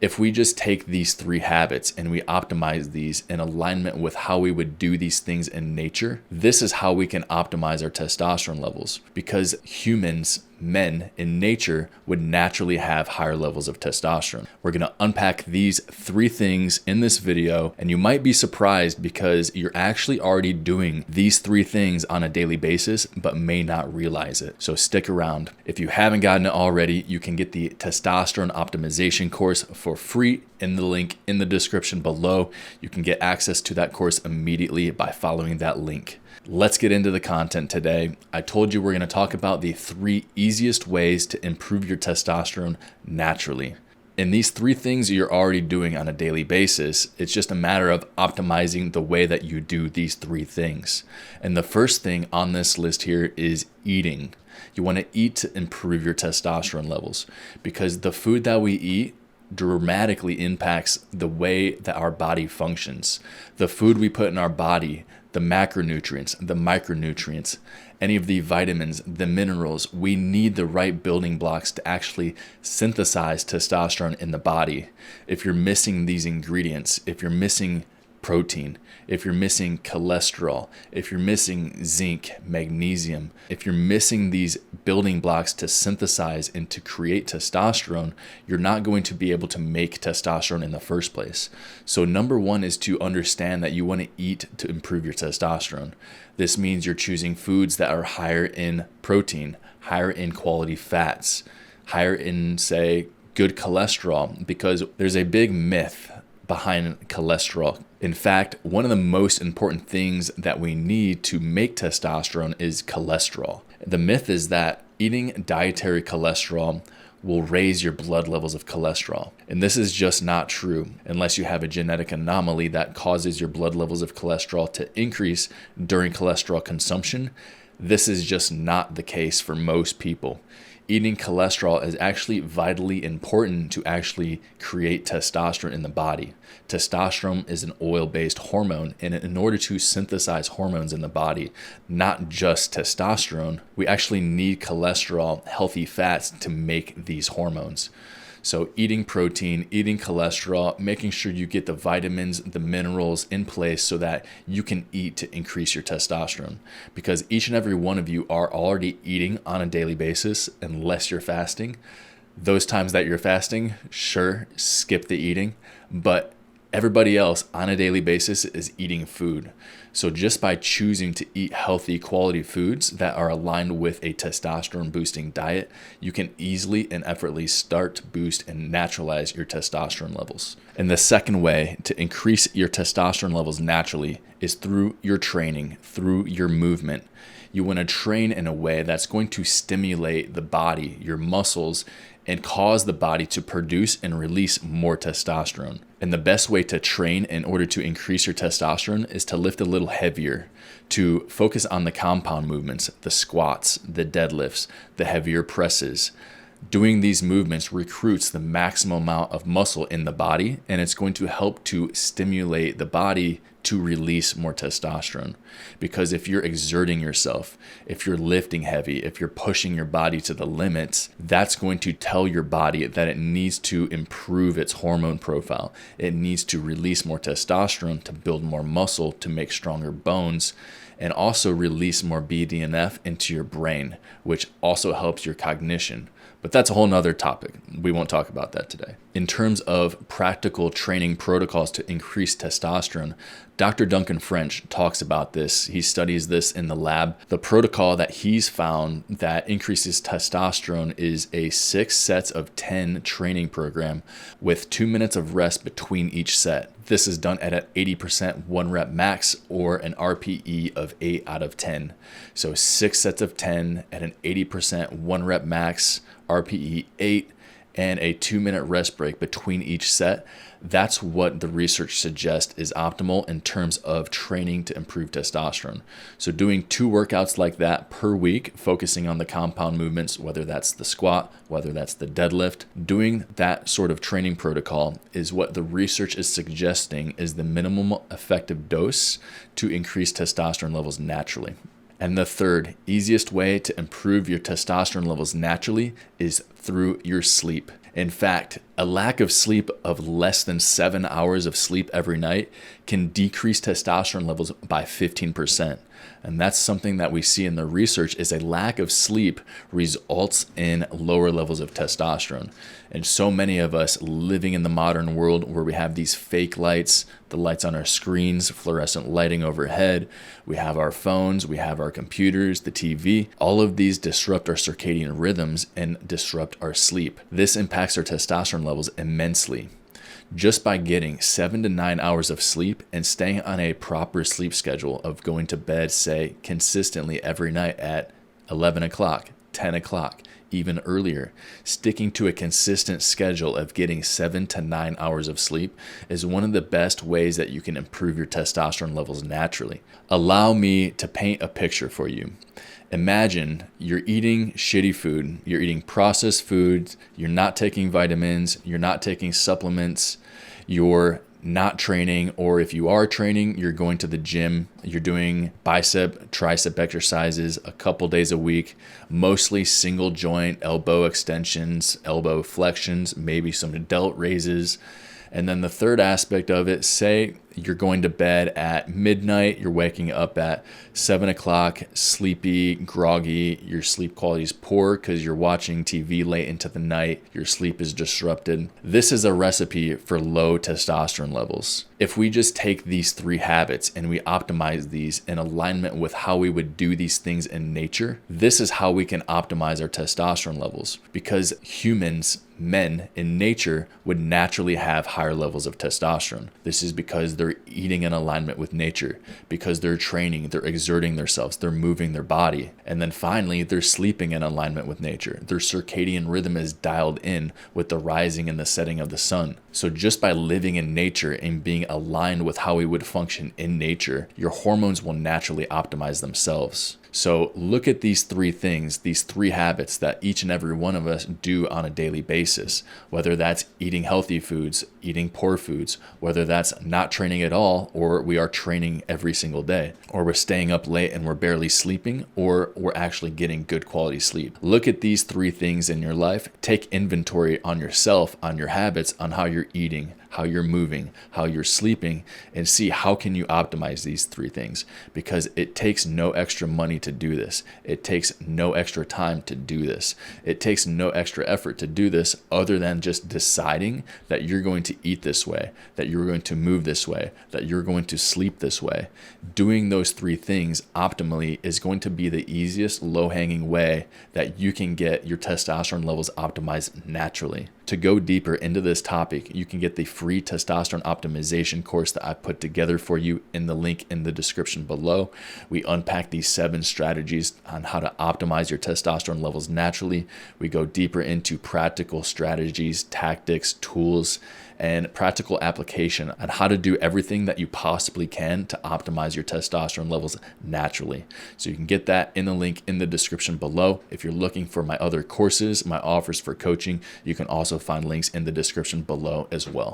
If we just take these 3 habits and we optimize these in alignment with how we would do these things in nature, this is how we can optimize our testosterone levels, because humans, men in nature, would naturally have higher levels of testosterone. We're going to unpack these 3 things in this video, and you might be surprised because you're actually already doing these 3 things on a daily basis, but may not realize it. So stick around. If you haven't gotten it already, you can get the testosterone optimization course for free in the link in the description below. You can get access to that course immediately by following that link. Let's get into the content today. I told you we're going to talk about the 3 easiest ways to improve your testosterone naturally. And these 3 things you're already doing on a daily basis. It's just a matter of optimizing the way that you do these 3 things. And the first thing on this list here is eating. You want to eat to improve your testosterone levels, because the food that we eat dramatically impacts the way that our body functions. The food we put in our body, the macronutrients, the micronutrients, any of the vitamins, the minerals, we need the right building blocks to actually synthesize testosterone in the body. If you're missing these ingredients, if you're missing protein, if you're missing cholesterol, if you're missing zinc, magnesium, if you're missing these building blocks to synthesize and to create testosterone, you're not going to be able to make testosterone in the first place. So number 1 is to understand that you want to eat to improve your testosterone. This means you're choosing foods that are higher in protein, higher in quality fats, higher in, say, good cholesterol, because there's a big myth behind cholesterol. In fact, one of the most important things that we need to make testosterone is cholesterol. The myth is that eating dietary cholesterol will raise your blood levels of cholesterol. And this is just not true unless you have a genetic anomaly that causes your blood levels of cholesterol to increase during cholesterol consumption. This is just not the case for most people. Eating cholesterol is actually vitally important to actually create testosterone in the body. Testosterone is an oil-based hormone, and in order to synthesize hormones in the body, not just testosterone, we actually need cholesterol, healthy fats, to make these hormones. So eating protein, eating cholesterol, making sure you get the vitamins, the minerals in place so that you can eat to increase your testosterone. Because each and every one of you are already eating on a daily basis unless you're fasting. Those times that you're fasting, sure, skip the eating, but everybody else on a daily basis is eating food. So just by choosing to eat healthy quality foods that are aligned with a testosterone boosting diet, you can easily and effortlessly start to boost and naturalize your testosterone levels. And the second way to increase your testosterone levels naturally is through your training, through your movement. You want to train in a way that's going to stimulate the body, your muscles, and cause the body to produce and release more testosterone. And the best way to train in order to increase your testosterone is to lift a little heavier, to focus on the compound movements, the squats, the deadlifts, the heavier presses. Doing these movements recruits the maximum amount of muscle in the body, and it's going to help to stimulate the body to release more testosterone. Because if you're exerting yourself, if you're lifting heavy, if you're pushing your body to the limits, that's going to tell your body that it needs to improve its hormone profile. It needs to release more testosterone to build more muscle, to make stronger bones, and also release more BDNF into your brain, which also helps your cognition. But that's a whole nother topic. We won't talk about that today. In terms of practical training protocols to increase testosterone, Dr. Duncan French talks about this. He studies this in the lab. The protocol that he's found that increases testosterone is a 6 sets of 10 training program with 2 minutes of rest between each set. This is done at an 80% 1 rep max or an RPE of 8 out of 10. So 6 sets of 10 at an 80% 1 rep max, RPE 8, and a 2-minute rest break between each set. That's what the research suggests is optimal in terms of training to improve testosterone. So doing 2 workouts like that per week, focusing on the compound movements, whether that's the squat, whether that's the deadlift, doing that sort of training protocol is what the research is suggesting is the minimum effective dose to increase testosterone levels naturally. And the third easiest way to improve your testosterone levels naturally is through your sleep. In fact, A lack of sleep of less than 7 hours of sleep every night can decrease testosterone levels by 15%. And that's something that we see in the research is a lack of sleep results in lower levels of testosterone. And so many of us living in the modern world where we have these fake lights, the lights on our screens, fluorescent lighting overhead, we have our phones, we have our computers, the TV, all of these disrupt our circadian rhythms and disrupt our sleep. This impacts our testosterone levels immensely. Just by getting 7 to 9 hours of sleep and staying on a proper sleep schedule of going to bed, say, consistently every night at 11 o'clock, 10 o'clock, even earlier, sticking to a consistent schedule of getting 7 to 9 hours of sleep is one of the best ways that you can improve your testosterone levels naturally. Allow me to paint a picture for you. Imagine you're eating shitty food, you're eating processed foods, you're not taking vitamins, you're not taking supplements, you're not training, or if you are training, you're going to the gym, you're doing bicep, tricep exercises a couple days a week, mostly single joint elbow extensions, elbow flexions, maybe some delt raises. And then the third aspect of it, say you're going to bed at midnight, you're waking up at 7 o'clock, sleepy, groggy, your sleep quality is poor because you're watching TV late into the night, your sleep is disrupted. This is a recipe for low testosterone levels. If we just take these 3 habits and we optimize these in alignment with how we would do these things in nature, this is how we can optimize our testosterone levels, because humans, men in nature, would naturally have higher levels of testosterone. This is because they're eating in alignment with nature, because they're training, they're exerting themselves, they're moving their body. And then finally, they're sleeping in alignment with nature. Their circadian rhythm is dialed in with the rising and the setting of the sun. So just by living in nature and being aligned with how we would function in nature, your hormones will naturally optimize themselves. So look at these 3 things, these 3 habits that each and every one of us do on a daily basis, whether that's eating healthy foods, eating poor foods, whether that's not training at all, or we are training every single day, or we're staying up late and we're barely sleeping, or we're actually getting good quality sleep. Look at these 3 things in your life, take inventory on yourself, on your habits, on how you're eating, how you're moving, how you're sleeping, and see how can you optimize these 3 things, because it takes no extra money to do this. It takes no extra time to do this. It takes no extra effort to do this other than just deciding that you're going to eat this way, that you're going to move this way, that you're going to sleep this way. Doing those 3 things optimally is going to be the easiest low-hanging way that you can get your testosterone levels optimized naturally. To go deeper into this topic, you can get the free testosterone optimization course that I put together for you in the link in the description below. We unpack these 7 strategies on how to optimize your testosterone levels naturally. We go deeper into practical strategies, tactics, tools, and practical application on how to do everything that you possibly can to optimize your testosterone levels naturally. So you can get that in the link in the description below. If you're looking for my other courses, my offers for coaching, you can also find links in the description below as well.